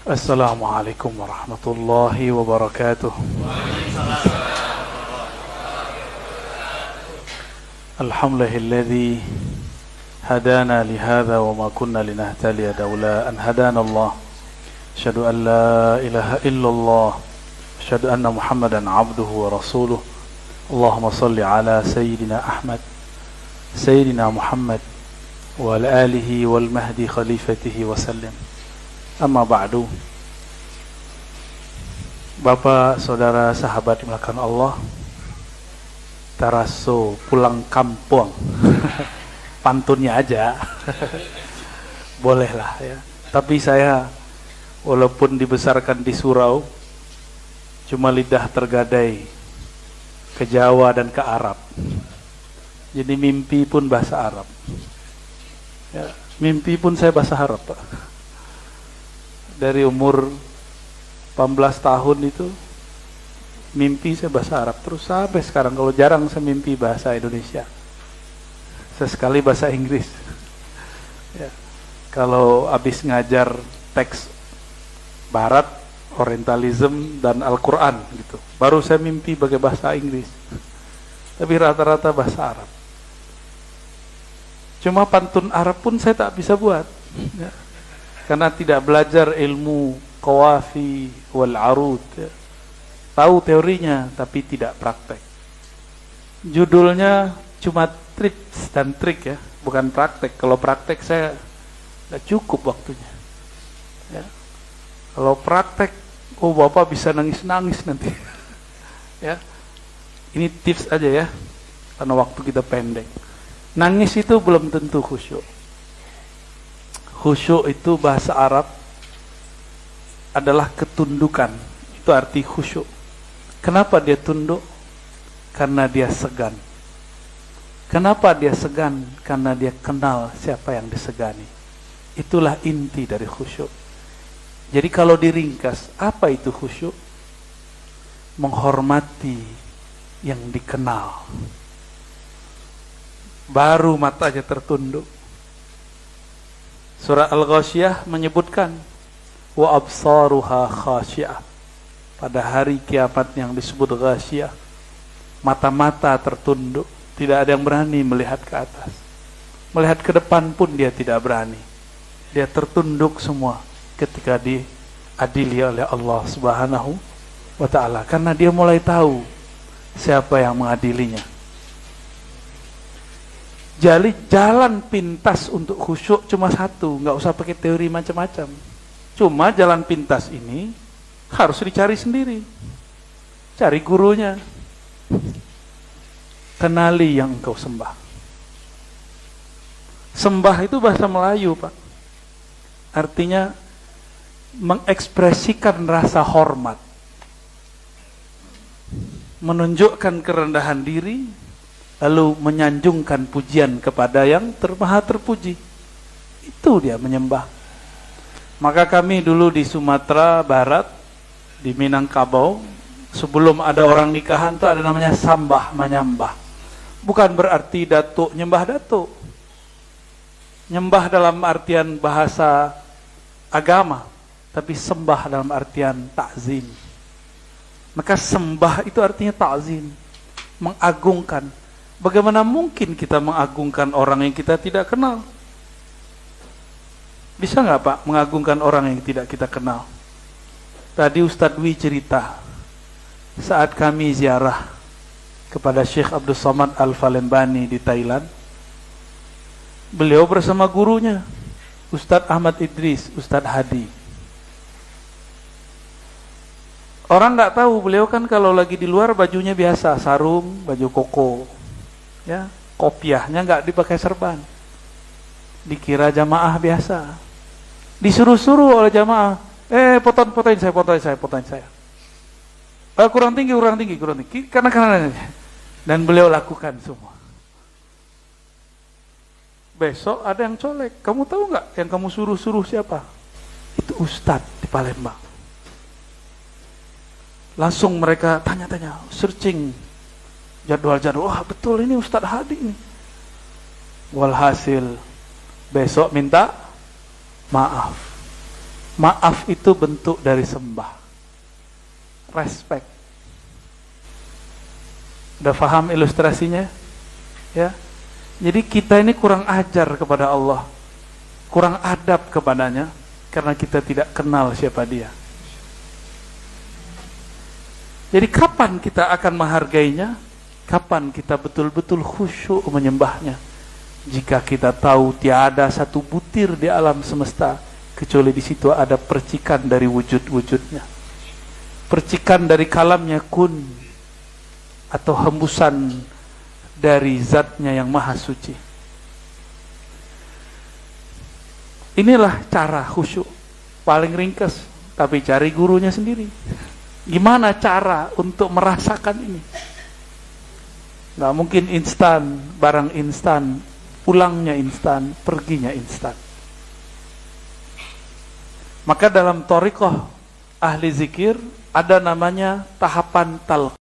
Assalamualaikum warahmatullahi wabarakatuh. Alhamdulillahilladzi hadana lihadza wa ma kunna linahtadiya laula an hadana Allah. Asyhadu an la ilaha illallah, asyhadu anna Muhammadan abduhu wa rasuluh. Allahumma shalli ala sayyidina Ahmad, sayyidina Muhammad wa ala alihi wal mahdi khalifatihi wa sallim. Amma ba'du. Bapak, saudara, sahabat dimulakan Allah, taraso pulang kampung. Pantunnya aja. Bolehlah ya. Tapi saya walaupun dibesarkan di surau, cuma lidah tergadai ke Jawa dan ke Arab. Jadi mimpi pun bahasa Arab ya, mimpi pun saya bahasa Arab, Pak. Dari umur 18 tahun itu mimpi saya bahasa Arab terus sampai sekarang. Kalau jarang saya mimpi bahasa Indonesia, sesekali bahasa Inggris ya. Kalau habis ngajar teks Barat, Orientalism dan Al-Quran gitu, baru saya mimpi pakai bahasa Inggris. Tapi rata-rata bahasa Arab. Cuma pantun Arab pun saya tak bisa buat ya, karena tidak belajar ilmu qawafi wal arud ya. Tahu teorinya tapi tidak praktek. Judulnya cuma tips dan trik ya, bukan praktek. Kalau praktek saya tidak cukup waktunya ya. Kalau praktek, oh Bapak bisa nangis-nangis nanti ya. Ini tips aja ya, karena waktu kita pendek. Nangis itu belum tentu khusyuk. Khusyuk itu bahasa Arab adalah ketundukan. Itu arti khusyuk. Kenapa dia tunduk? Karena dia segan. Kenapa dia segan? Karena dia kenal siapa yang disegani. Itulah inti dari khusyuk. Jadi kalau diringkas, apa itu khusyuk? Menghormati yang dikenal. Baru matanya tertunduk. Surah Al-Ghasyiyah menyebutkan wa absaruha khasyiah. Pada hari kiamat yang disebut Ghasyiyah, mata-mata tertunduk, tidak ada yang berani melihat ke atas. Melihat ke depan pun dia tidak berani. Dia tertunduk semua ketika diadili oleh Allah Subhanahu wa ta'ala, karena dia mulai tahu siapa yang mengadilinya. Jadi jalan pintas untuk khusyuk cuma satu, nggak usah pakai teori macam-macam. Cuma jalan pintas ini harus dicari sendiri. Cari gurunya. Kenali yang engkau sembah. Sembah itu bahasa Melayu, Pak. Artinya mengekspresikan rasa hormat. Menunjukkan kerendahan diri, lalu menyanjungkan pujian kepada yang maha terpuji. Itu dia menyembah. Maka kami dulu di Sumatera Barat, di Minangkabau, sebelum ada orang nikahan itu ada namanya sambah menyembah. Bukan berarti datuk nyembah datuk. Nyembah dalam artian bahasa agama, tapi sembah dalam artian takzim. Maka sembah itu artinya takzim, mengagungkan. Bagaimana mungkin kita mengagungkan orang yang kita tidak kenal? Bisa nggak Pak mengagungkan orang yang tidak kita kenal? Tadi Ustadz Dwi cerita, saat kami ziarah kepada Syekh Abdul Somad Al-Falembani di Thailand, beliau bersama gurunya, Ustadz Ahmad Idris, Ustadz Hadi. Orang nggak tahu, beliau kan kalau lagi di luar bajunya biasa, sarung, baju koko. Ya, kopiahnya nggak dipakai serban, dikira jamaah biasa, disuruh-suruh oleh jamaah, fotoin saya, kurang tinggi, karena dan beliau lakukan semua. Besok ada yang colek, kamu tahu nggak yang kamu suruh-suruh siapa? Itu Ustadz di Palembang. Langsung mereka tanya-tanya, searching jadwal-jadwal, wah betul ini Ustadz Hadi nih. Walhasil besok minta maaf. Maaf itu bentuk dari sembah. Respect. Udah paham ilustrasinya? Ya. Jadi kita ini kurang ajar kepada Allah, kurang adab kepadanya, karena kita tidak kenal siapa dia. Jadi kapan kita akan menghargainya? Kapan kita betul-betul khusyuk menyembahnya? Jika kita tahu tiada satu butir di alam semesta kecuali di situ ada percikan dari wujud-wujudnya, percikan dari kalamnya kun, atau hembusan dari zatnya yang maha suci. Inilah cara khusyuk paling ringkas, tapi cari gurunya sendiri. Gimana cara untuk merasakan ini? Nggak mungkin instan, barang instan, pulangnya instan, perginya instan. Maka dalam thariqah ahli zikir ada namanya tahapan talqin.